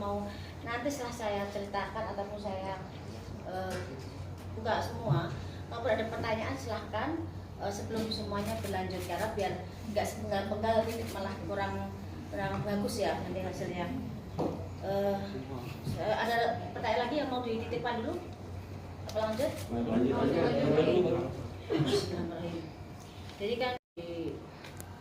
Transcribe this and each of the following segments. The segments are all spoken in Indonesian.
mau nanti setelah saya ceritakan ataupun saya buka semua, kalau ada pertanyaan silahkan sebelum semuanya berlanjut, karena biar nggak sepenggal-penggal ini malah kurang bagus ya nanti hasilnya. Ada pertanyaan lagi yang mau dititipkan dulu? Apa lanjut? Jadi kan di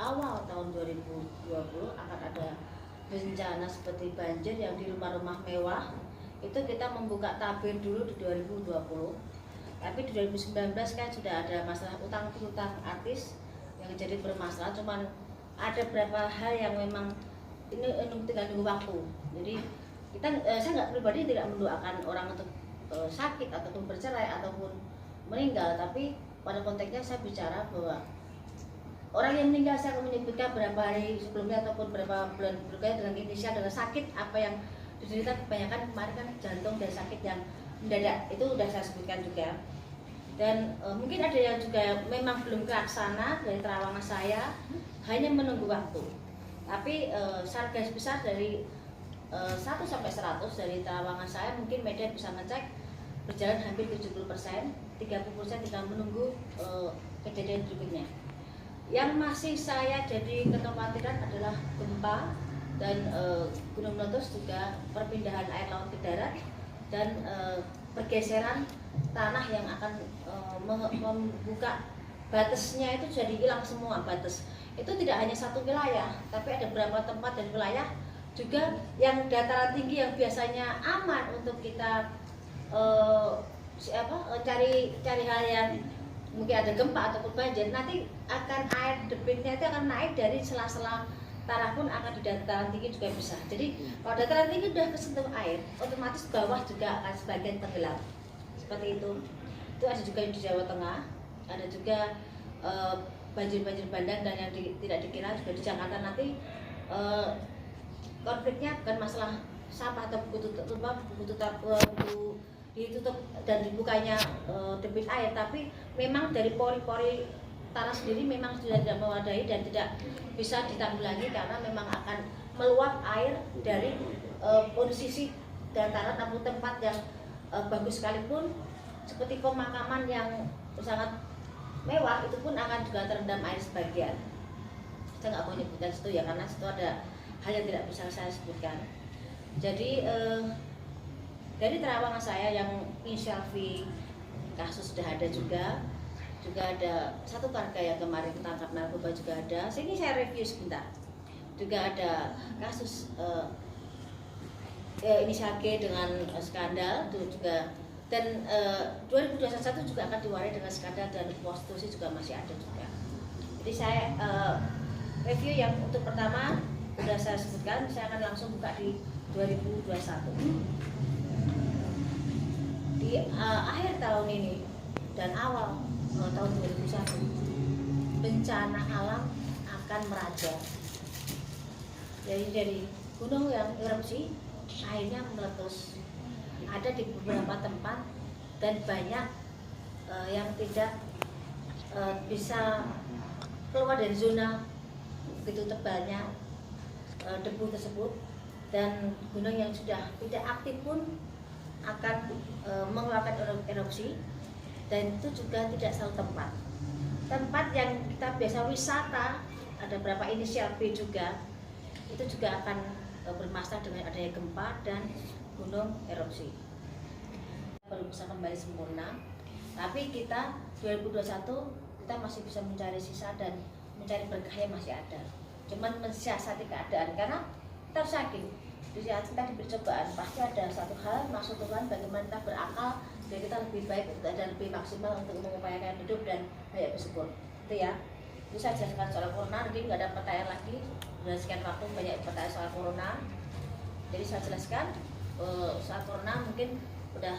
awal tahun 2020 akan ada bencana seperti banjir yang di rumah-rumah mewah. Itu kita membuka tabir dulu di 2020. Tapi di 2019 kan sudah ada masalah utang piutang artis yang jadi bermasalah. Cuman ada beberapa hal yang memang ini tinggal nunggu waktu. Jadi saya nggak pribadi tidak mendoakan orang untuk sakit ataupun bercerai ataupun meninggal, tapi pada konteksnya saya bicara bahwa orang yang meninggal saya akan menyebutkan berapa hari sebelumnya ataupun berapa bulan berikutnya dengan inisial dengan sakit apa yang diderita. Kebanyakan kemarin kan jantung dan sakit yang mendadak, itu sudah saya sebutkan juga. Dan mungkin ada yang juga memang belum terlaksana dari terawangan saya, hanya menunggu waktu. Tapi secara garis besar dari 1 sampai 100 dari terawangan saya, mungkin media bisa ngecek berjalan hampir 70%, 30% tinggal menunggu kejadian berikutnya. Yang masih saya jadi kekhawatiran adalah gempa dan gunung meletus, juga perpindahan air laut ke darat dan pergeseran tanah yang akan membuka batasnya itu jadi hilang semua batas. Itu tidak hanya satu wilayah, tapi ada beberapa tempat dan wilayah juga yang dataran tinggi yang biasanya aman untuk kita cari hal yang mungkin ada gempa ataupun banjir, nanti akan air debitnya itu akan naik dari sela-sela tanah pun akan di dataran tinggi juga bisa. Jadi kalau dataran tinggi sudah kesentuh air, otomatis bawah juga akan sebagian tenggelam. Seperti itu. Itu ada juga di Jawa Tengah, ada juga banjir-banjir bandang dan yang tidak dikira juga di Jakarta. Nanti konfliknya bukan masalah sampah atau buku ditutup dan dibukanya debit air, tapi memang dari pori-pori tanah sendiri memang sudah tidak memadai dan tidak bisa ditanggulangi karena memang akan meluap air dari posisi dataran ataupun tempat yang bagus sekalipun seperti pemakaman yang sangat mewah, itu pun akan juga terendam air sebagian. Saya nggak mau menyebutkan situ ya, karena situ ada hal yang tidak bisa saya sebutkan. Jadi dari terawangan saya yang inisial V kasus sudah ada juga ada satu warga yang kemarin ketangkap narkoba juga ada. Sini saya review sebentar. Juga ada kasus inisial G dengan skandal itu juga, dan 2021 juga akan diwarai dengan skandal dan prostitusi juga masih ada juga. Jadi saya review yang untuk pertama sudah saya sebutkan, saya akan langsung buka di 2021. Di akhir tahun ini dan awal tahun 2021 bencana alam akan meraja. Jadi dari gunung yang erupsi airnya meletus, ada di beberapa tempat dan banyak yang tidak bisa keluar dari zona begitu tebalnya debu tersebut, dan gunung yang sudah tidak aktif pun akan mengeluarkan erupsi, dan itu juga tidak selalu tempat yang kita biasa wisata, ada berapa inisial B juga, itu juga akan bermasalah dengan adanya gempa dan gunung erupsi. Belum bisa kembali sempurna, tapi kita 2021 kita masih bisa mencari sisa dan mencari berkah yang masih ada. Cuman mensiasati keadaan, karena kita harus yakin di saat kita diberi cobaan pasti ada satu hal maksud Tuhan bagaimana kita berakal biar kita lebih baik dan lebih maksimal untuk mengupayakan hidup dan banyak bersyukur. Itu ya. Itu saya jelaskan soal corona, jadi nggak ada pertanyaan lagi. Sudah sekian waktu banyak pertanyaan soal corona. Jadi saya jelaskan soal corona mungkin udah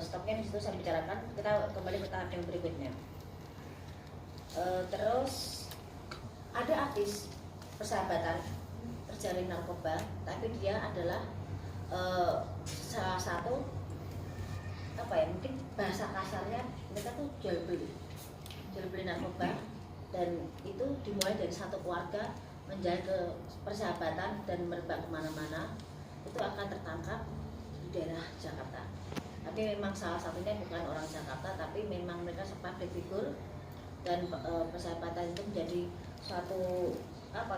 stopnya di situ saya bicarakan. Kita kembali ke tahap yang berikutnya. Terus ada artis persahabatan terjalin narkoba, tapi dia adalah salah satu mungkin bahasa kasarnya mereka tuh jual beli narkoba, dan itu dimulai dari satu keluarga menjalin ke persahabatan dan merebak kemana-mana, itu akan tertarik tertangkap di daerah Jakarta. Tapi memang salah satunya bukan orang Jakarta, tapi memang mereka public figure, dan persahabatan itu menjadi suatu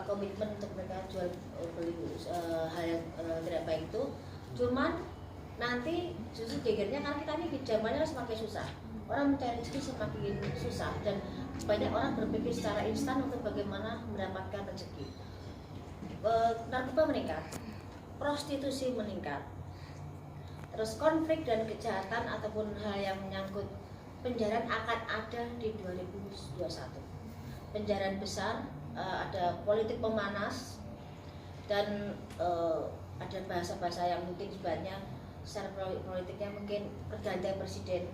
komitmen untuk mereka jual beli hal yang tidak baik itu. Cuman nanti justru gegernya karena kita ini zamannya semakin susah, orang mencari rezeki semakin susah, dan banyak orang berpikir secara instan untuk bagaimana mendapatkan rezeki. Narkoba meningkat, prostitusi meningkat, terus konflik dan kejahatan ataupun hal yang menyangkut penjarahan akan ada di 2021. Penjarahan besar, ada politik pemanas, dan ada bahasa-bahasa yang mungkin sebenarnya secara politiknya mungkin pergantian presiden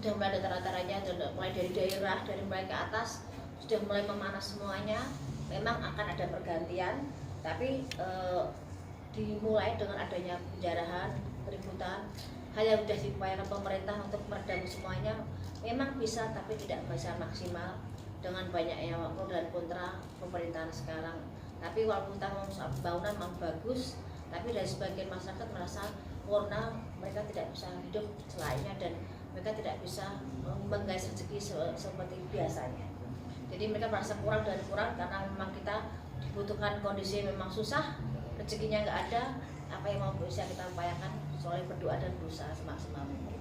sudah mulai ada tara-taranya, mulai dari daerah, dari mulai ke atas sudah mulai memanas semuanya. Memang akan ada pergantian, tapi dimulai dengan adanya penjarahan, keributan, hal yang sudah diupayakan pemerintah untuk meredam semuanya memang bisa, tapi tidak bisa maksimal dengan banyaknya pro dan kontra pemerintahan sekarang. Tapi walaupun pembangunan memang bagus, tapi dari sebagian masyarakat merasa warna mereka tidak bisa hidup selainnya, dan mereka tidak bisa menggais rezeki seperti biasanya. Jadi mereka merasa kurang dan kurang karena memang kita dibutuhkan kondisi memang susah, rezekinya nggak ada. Apa yang mau bisa kita upayakan soal berdoa dan berusaha semaksimal mungkin.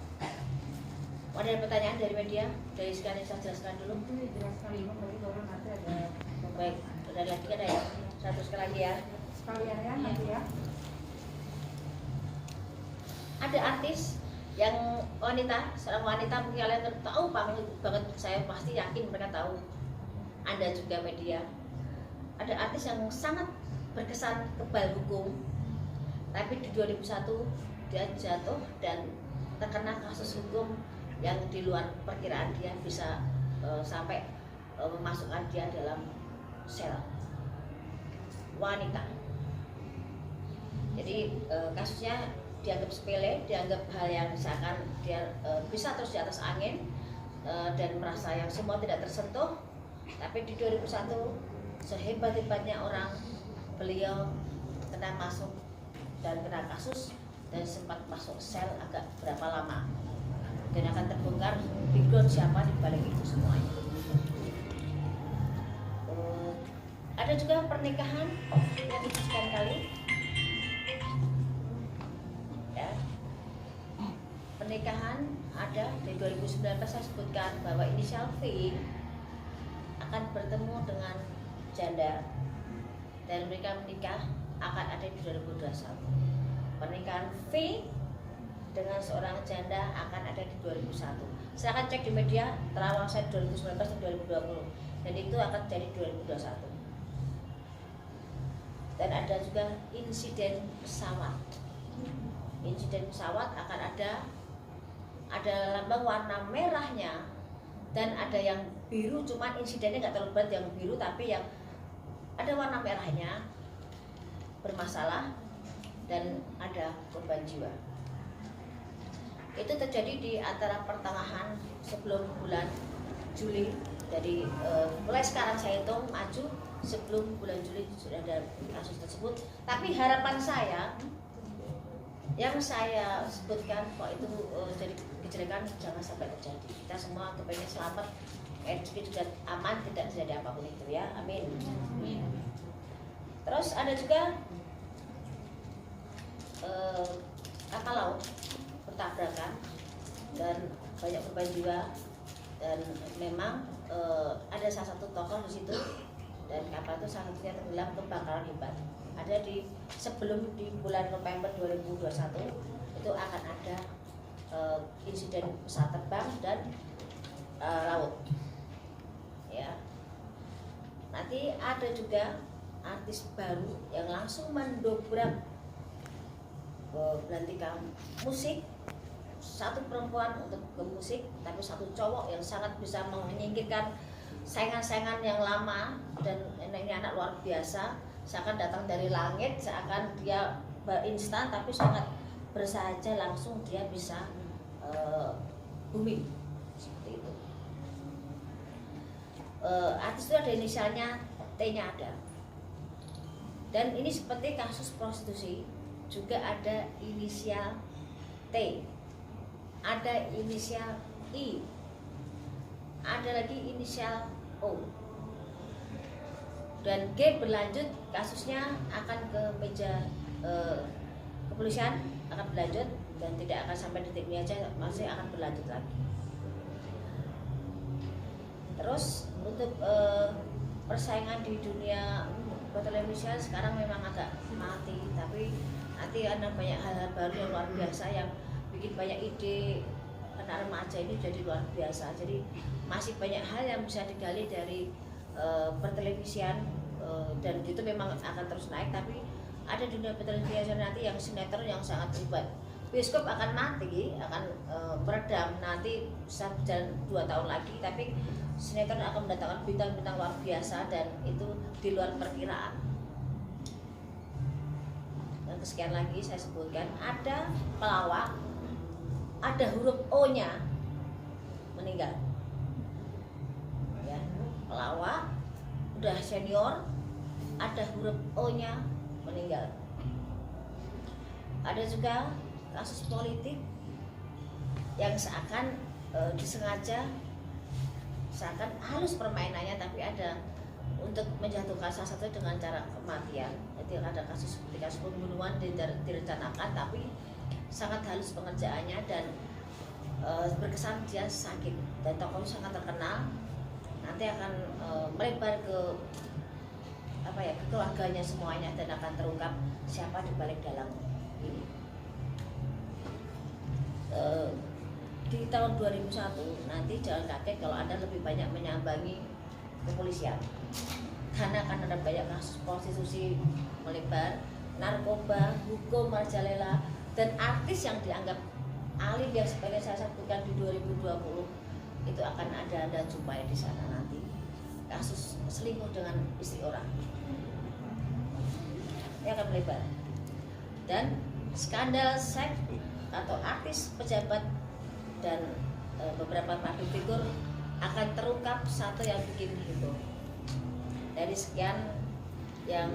Ada pertanyaan dari media? Dari sekali saya jelaskan dulu. Jelaskan dulu, berarti orang nanti ada. Baik, dari lagi ada ya. Satu sekali lagi ya. Sekalian ya nanti ya. Ada artis yang wanita, seorang wanita, mungkin kalian tahu banget, saya pasti yakin mereka tahu. Anda juga media. Ada artis yang sangat berkesan kebal hukum, tapi di 2001 dia jatuh dan terkena kasus hukum yang di luar perkiraan dia, bisa sampai memasukkan dia dalam sel wanita. Jadi kasusnya dianggap sepele, dianggap hal yang misalkan dia bisa terus di atas angin, dan merasa yang semua tidak tersentuh. Tapi di 2001 sehebat-hebatnya orang, beliau kena masuk dan kena kasus dan sempat masuk sel agak berapa lama, dan akan terbongkar background siapa di balik itu semuanya. Ada juga pernikahan yang sekian kali ya. Pernikahan ada di 2019, saya sebutkan bahwa inisial V akan bertemu dengan janda dan mereka menikah akan ada di 2021. Pernikahan V dengan seorang janda akan ada di 2001. Silahkan cek di media, terawang saya 2019 dan 2020, dan itu akan jadi 2021. Dan ada juga insiden pesawat. Insiden pesawat akan ada lambang warna merahnya dan ada yang biru, cuman insidennya nggak terlalu berat yang biru, tapi yang ada warna merahnya bermasalah dan ada korban jiwa. Itu terjadi di antara pertengahan sebelum bulan Juli. Jadi mulai sekarang saya hitung maju, sebelum bulan Juli sudah ada kasus tersebut. Tapi harapan saya yang saya sebutkan kok itu jadi kejelekan jangan sampai terjadi. Kita semua kepengen selamat, rezeki juga aman, tidak terjadi apapun itu ya. Amin. Terus ada juga kapal laut bertabrakan dan banyak korban jiwa, dan memang ada salah satu tokoh di situ, dan kapal itu salah satunya tenggelam kebakaran hebat. Ada sebelum di bulan November 2021 itu akan ada insiden pesawat terbang dan laut ya. Nanti ada juga artis baru yang langsung mendobrak belantikan musik, satu perempuan untuk ke musik, tapi satu cowok yang sangat bisa menyingkirkan saingan-saingan yang lama, dan ini anak luar biasa, seakan datang dari langit, seakan dia instan, tapi sangat bersahaja, langsung dia bisa booming seperti itu. Artis itu ada inisialnya, T-nya ada, dan ini seperti kasus prostitusi juga ada inisial T, ada inisial I, ada lagi inisial O, dan G berlanjut kasusnya akan ke meja kepolisian, akan berlanjut dan tidak akan sampai detik ini aja, masih akan berlanjut lagi. Terus untuk persaingan di dunia pertelevisian sekarang memang agak mati, tapi nanti ada banyak hal-hal baru yang luar biasa yang bikin banyak ide anak remaja ini jadi luar biasa. Jadi masih banyak hal yang bisa digali dari pertelevisian, dan itu memang akan terus naik. Tapi ada dunia pertelevisian nanti yang sinetron yang sangat hebat. Bioskop akan mati, akan meredam nanti bisa berjalan 2 tahun lagi, tapi sinetron akan mendatangkan bintang-bintang luar biasa dan itu di luar perkiraan. Dan sekian lagi saya sebutkan, ada pelawak, ada huruf O-nya meninggal. Ya, pelawak udah senior, ada huruf O-nya meninggal. Ada juga kasus politik yang seakan disengaja, seakan halus permainannya, tapi ada untuk menjatuhkan salah satu dengan cara kematian. Jadi ada kasus seperti kasus pembunuhan direncanakan, tapi sangat halus pengerjaannya dan berkesan dia sakit, dan tokoh sangat terkenal. Nanti akan melebar ke ke keluarganya semuanya dan akan terungkap siapa di balik dalam ini. Di tahun 2001 nanti jangan kaget kalau Anda lebih banyak menyambangi kepolisian, karena akan ada banyak kasus prostitusi melebar, narkoba, hukum merajalela, dan artis yang dianggap alim yang seperti saya sebutkan di 2020 itu akan ada jumpai di sana nanti. Kasus selingkuh dengan istri orang ini akan melebar, dan skandal seks atau artis, pejabat dan beberapa public figur akan terungkap satu yang bikin heboh. Dari sekian yang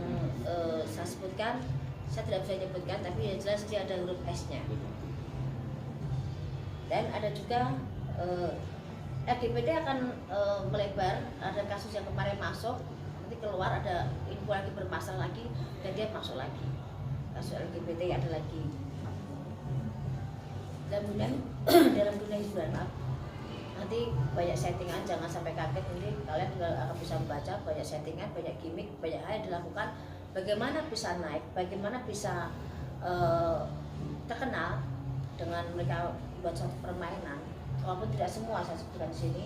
saya sebutkan, saya tidak bisa menyebutkan, tapi yang jelas dia ada huruf S-nya. Dan ada juga LGBT akan melebar. Ada kasus yang kemarin masuk, nanti keluar ada info lagi bermasalah lagi, dan dia masuk lagi. Kasus LGBT ada lagi. Dalam dunia hiburan, nanti banyak settingan, jangan sampai kaget. Nanti kalian akan bisa membaca banyak settingan, banyak gimmick, banyak hal yang dilakukan. Bagaimana bisa naik, bagaimana bisa terkenal dengan mereka buat suatu permainan. Walaupun tidak semua saya sebutkan di sini,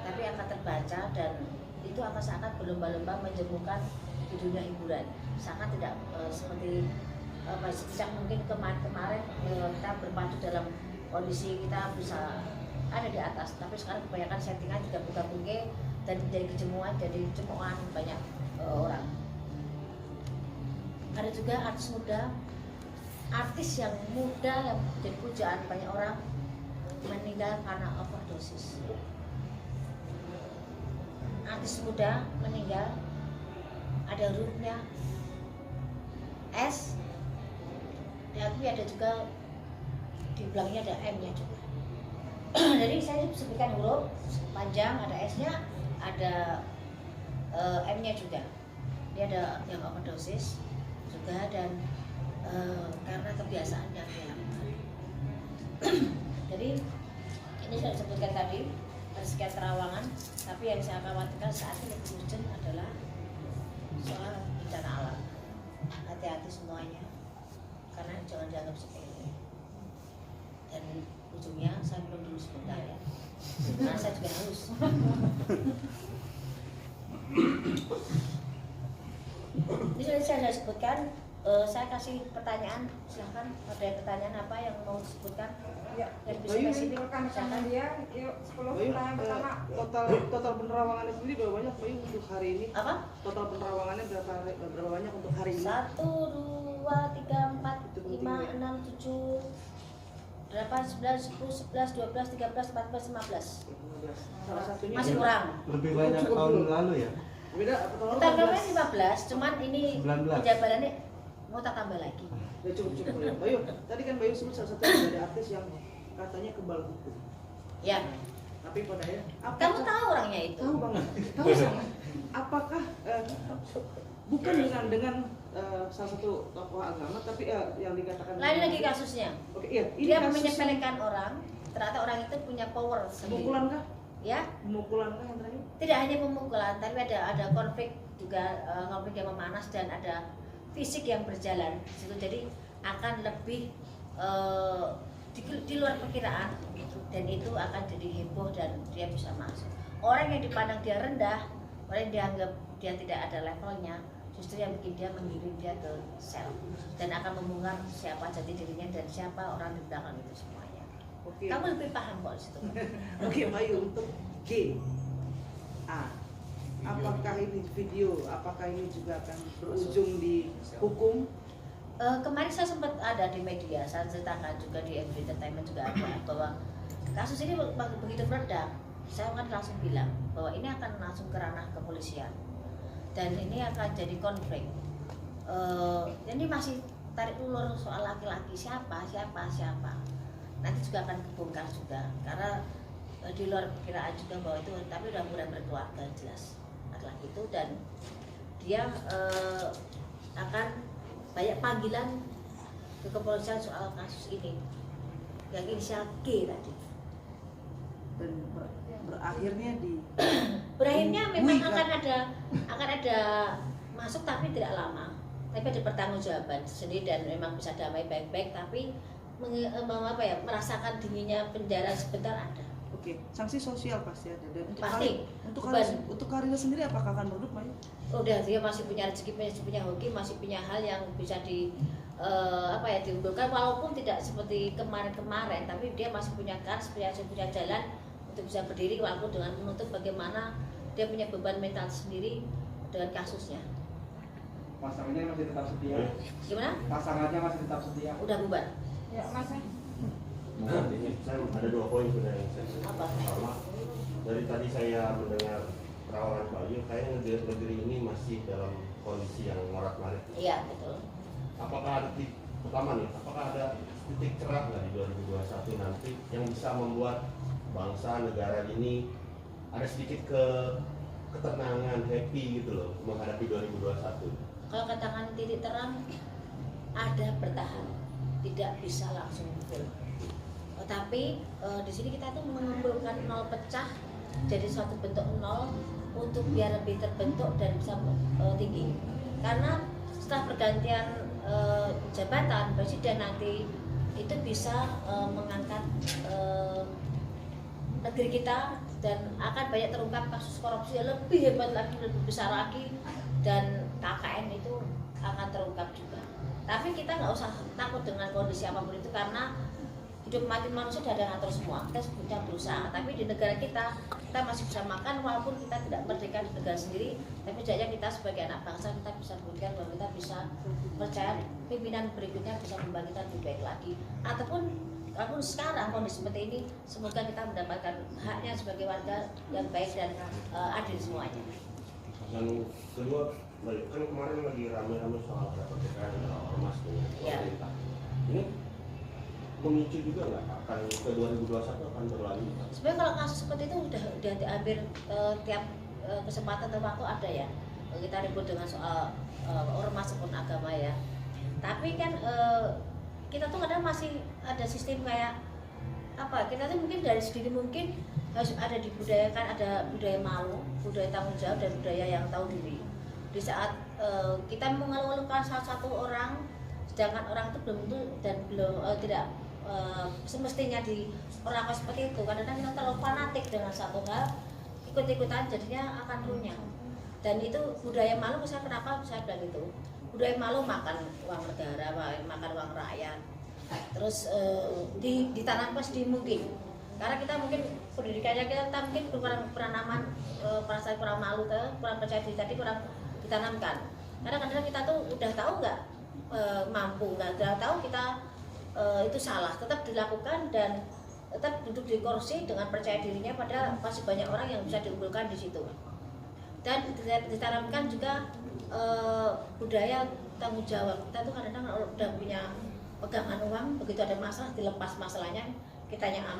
tapi akan terbaca dan itu akan sangat berlomba-lomba menjemukan di dunia hiburan. Sangat tidak seperti sejak mungkin kemarin kita berpadu dalam kondisi kita bisa ada di atas, tapi sekarang kebanyakan settingan juga buka-buka dan menjadi kejemuan, jadi cemoan banyak orang. Ada juga artis muda, artis yang muda yang menjadi pujaan banyak orang meninggal karena overdosis. Artis muda meninggal, ada hurufnya S, tapi ada juga di belakangnya ada M-nya juga. Jadi saya sebutkan huruf panjang, ada S-nya, ada M-nya juga. Dia ada yang overdosis juga, dan karena kebiasaannya ya. Jadi ini saya sebutkan tadi dari sekian terawangan, tapi yang saya khawatirkan saat ini lebih urgent adalah soal bencana alam. Hati-hati semuanya, karena jangan dianggap sepele. Dan ujungnya saya belum dulu sebentar ya, karena saya juga haus. Ini saya sebutkan. Saya kasih pertanyaan, silahkan. Ada pertanyaan apa yang mau disebutkan? Ya, Yang bisa spesifik, rekan-rekan dia, yuk 10 Bayu, pertanyaan pertama. total penerawangannya sendiri berapa banyak, Bayu, untuk hari ini? Apa? Total penerawangannya berapa banyak untuk hari ini? 1, 2, 3, 4, 5, 6, 7, 8, 9, 10, 11, 12, 13, 14, 15. Salah satunya Masih kurang. Lebih banyak tahun lalu ya. Beda apa tahun Tahun kemarin 15, cuman ini 19. penjabarannya mau tak tambah lagi. Ya cukup Bayu. Bayu, tadi kan Bayu sebut salah satu dari artis yang katanya kebal hukum. Ya, Tapi pada akhirnya, kamu tahu orangnya itu. Tahu banget. Tahu sangat. Apakah bukan dengan salah satu tokoh agama, tapi yang dikatakan Lain lagi kasusnya. Oke, iya. Dia kasus menyepelekan orang, ternyata orang itu punya power sendiri. pemukulan kah? Ya, Pemukulan kah yang terakhir? tidak hanya pemukulan, tapi ada konflik juga, konflik yang memanas dan ada fisik yang berjalan di situ. Jadi akan lebih di luar perkiraan dan itu akan jadi heboh dan dia bisa masuk. Orang yang dipandang dia rendah, orang yang dianggap dia tidak ada levelnya, justru yang bikin dia mengirim dia ke sel dan akan membongkar siapa jati dirinya dan siapa orang di belakang itu semuanya. Oke. Kamu lebih paham kok di situ. Oke, Bayu, untuk G. Apakah ini video, apakah ini juga akan berujung di hukum? Kemarin saya sempat ada di media, saya ceritakan juga di MD Entertainment juga ada bahwa kasus ini begitu meledak, saya kan langsung bilang bahwa ini akan langsung ke ranah kepolisian dan ini akan jadi konflik. Ini masih tarik ulur soal laki-laki siapa. Nanti juga akan kebongkar juga karena di luar perkiraan juga bahwa itu, tapi udah mulai berkeluarga jelas laki-laki itu dan dia akan banyak panggilan ke kepolisian soal kasus ini yang inisial G tadi. Dan berakhirnya di Berakhirnya memang akan ada masuk tapi tidak lama, tapi ada pertanggungjawaban sendiri dan memang bisa damai baik-baik, tapi merasakan dinginnya penjara sebentar ada. Oke, sanksi sosial pasti ada. Dan Pasti. untuk karir sendiri apakah akan meredup, Bayu? Udah, dia masih punya rezeki, masih punya hoki, masih punya hal yang bisa diunggulkan walaupun tidak seperti kemarin-kemarin, tapi dia masih punya kans, punya jalan untuk bisa berdiri walaupun dengan menutup bagaimana dia punya beban mental sendiri dengan kasusnya. Pasangannya masih tetap setia. Gimana? Pasangannya masih tetap setia. Udah bubar. Ya, Mas. Nah, ini saya ada 2 poin sebenarnya yang saya Apa? pertama, dari tadi saya mendengar terawangan Bayu, kayaknya negeri ini masih dalam kondisi yang morat-marit. Iya, betul. Apakah ada pertama nih, apakah ada titik cerah nggak di 2021 nanti yang bisa membuat bangsa negara ini ada sedikit ketenangan, happy gitu loh menghadapi 2021? Kalau katakan titik terang, ada bertahan, tidak bisa langsung full. Tapi di sini kita tuh mengumpulkan nol pecah jadi suatu bentuk nol untuk biar lebih terbentuk dan bisa tinggi. Karena setelah pergantian jabatan presiden nanti itu bisa mengangkat negeri kita dan akan banyak terungkap kasus korupsi yang lebih hebat lagi, lebih besar lagi, dan KKN itu akan terungkap juga. Tapi kita nggak usah takut dengan kondisi apapun itu karena hidup mati manusia sudah ada ngatur semua. Kita sebutnya berusaha, tapi di negara kita masih bisa makan walaupun kita tidak merdeka di negara sendiri. Tapi setidaknya kita sebagai anak bangsa kita bisa buktikan bahwa kita bisa percaya pimpinan berikutnya bisa membangkitkan lebih baik lagi. Ataupun sekarang kondisi seperti ini, semoga kita mendapatkan haknya sebagai warga yang baik dan adil semuanya. Dan kedua, kan kemarin lagi rame-rame soal PPKM dan ormas dengan pemerintah. Ini memicu juga nggak akan ke 2021 akan berlanjut? Sebenarnya kalau kasus seperti itu udah hampir tiap kesempatan atau waktu ada ya, kita ribut dengan soal ormas maupun agama ya. Tapi kan kita tuh kadang masih ada sistem kayak apa? Kita tuh mungkin dari sedini mungkin harus ada dibudayakan, ada budaya malu, budaya tanggung jawab dan budaya yang tahu diri. Di saat kita mengeluhkan salah satu orang, sedangkan orang itu belum tidak semestinya diperlakukan seperti itu. Kadang-kadang kita terlalu fanatik dengan satu hal, ikut-ikutan jadinya akan runyam. Dan itu budaya malu, misalnya kenapa saya bilang itu? Budaya malu makan uang negara, makan uang rakyat. Terus ditanamkan sedini mungkin. Karena kita mungkin pendidikannya kita mungkin kurang perasaan kurang malu, kurang percaya diri tadi kurang ditanamkan. Kadang-kadang kita tuh udah tahu nggak mampu, nggak tahu kita itu salah, tetap dilakukan dan tetap duduk di kursi dengan percaya dirinya, pada masih banyak orang yang bisa diunggulkan di situ. Dan ditanamkan juga budaya tanggung jawab. Kita tuh kadang-kadang kalau udah punya pegangan uang, begitu ada masalah dilepas masalahnya, kitanya aman.